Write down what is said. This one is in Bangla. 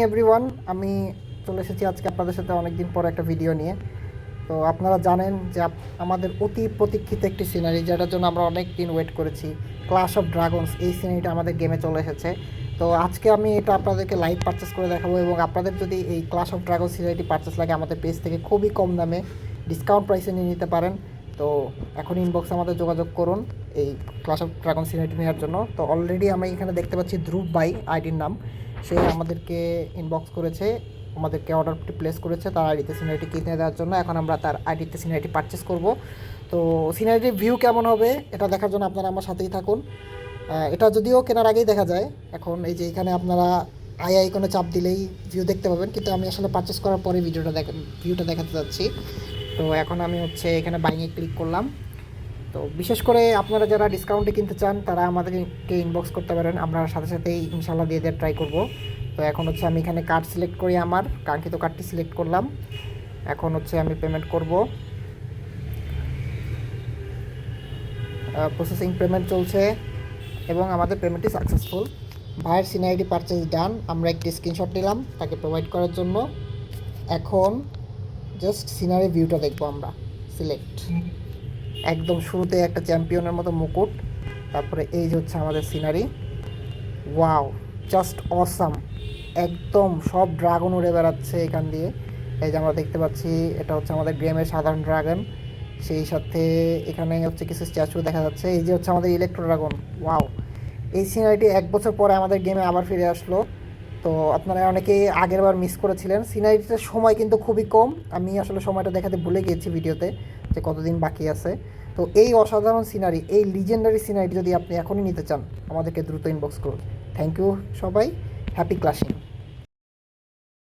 এভরিওয়ান, আমি চলে এসেছি আজকে আপনাদের সাথে অনেকদিন পর একটা ভিডিও নিয়ে। তো আপনারা জানেন যে আমাদের অতি প্রতীক্ষিত একটি সিনারি, যেটার জন্য আমরা অনেক দিন ওয়েট করেছি, ক্লাশ অফ ড্রাগনস, এই সিনারিটা আমাদের গেমে চলে এসেছে। তো আজকে আমি এটা আপনাদেরকে লাইভ পারচেস করে দেখাবো, এবং আপনাদের যদি এই ক্লাশ অফ ড্রাগন সিনারিটি পারচেস লাগে আমাদের পেজ থেকে খুবই কম দামে ডিসকাউন্ট প্রাইসে নিয়ে নিতে পারেন। তো এখন ইনবক্সে আমাদের যোগাযোগ করুন এই ক্লাশ অফ ড্রাগন সিনারিটি নেওয়ার জন্য। তো অলরেডি আমি এখানে দেখতে পাচ্ছি ধ্রুব বাই আইডির নাম, সে আমাদেরকে ইনবক্স করেছে, আমাদেরকে অর্ডারটি প্লেস করেছে তার আইডিতে সিনারিটি কিনে দেওয়ার জন্য। এখন আমরা তার আইডিতে সিনারিটি পারচেস করব। তো সিনারিটির ভিউ কেমন হবে এটা দেখার জন্য আপনারা আমার সাথেই থাকুন। এটা যদিও কেনার আগেই দেখা যায়, এখন এই যে এখানে আপনারা আইকনে চাপ দিলেই ভিউ দেখতে পাবেন, কিন্তু আমি আসলে পারচেস করার পরে ভিউটা দেখাতে যাচ্ছি। তো এখন আমি এখানে বাইংয়ে ক্লিক করলাম। তো বিশেষ করে আপনারা যারা ডিসকাউন্টে কিনতে চান তারা আমাদেরকে ইনবক্স করতে পারেন, আমরা সাথে সাথেই ইনশাল্লাহ দিয়ে দেওয়ার ট্রাই করব। তো এখন আমি এখানে কার্ড সিলেক্ট করি, আমার কাঙ্ক্ষিত কার্ডটি সিলেক্ট করলাম। এখন আমি পেমেন্ট করব। প্রসেসিং পেমেন্ট চলছে এবং আমাদের পেমেন্টটি সাকসেসফুল। ভাইয়ের সিনারিটি পারচেজ ডান। আমরা একটি স্ক্রিনশট নিলাম তাকে প্রোভাইড করার জন্য। এখন জাস্ট সিনারি ভিউটা দেখবো আমরা। সিলেক্ট, একদম শুরুতে একটা চ্যাম্পিয়নের মতো মুকুট, তারপরে এই যে আমাদের সিনারি। Wow, just awesome. একদম সব ড্রাগন উড়ে বেড়াচ্ছে এখান দিয়ে। এই যে আমরা দেখতে পাচ্ছি এটা আমাদের গেমের সাধারণ ড্রাগন, সেই সাথে এখানে কিছু স্ট্যাচু দেখা যাচ্ছে। এই যে আমাদের ইলেকট্রো ড্রাগন। ওয়াও, এই সিনারিটি 1 বছর পরে আমাদের গেমে আবার ফিরে আসলো। তো আপনারা অনেকেই আগের বার মিস করেছিলেন। সিনারিটির সময় কিন্তু খুবই কম, আমি আসলে সময়টা দেখাতে ভুলে গিয়েছি ভিডিওতে যে কতদিন বাকি আছে। তো এই অসাধারণ সিনারি, এই লিজেন্ডারি সিনারিটি যদি আপনি এখনই নিতে চান আমাদেরকে দ্রুত ইনবক্স করুন। থ্যাংক ইউ সবাই, হ্যাপি ক্লাসিং।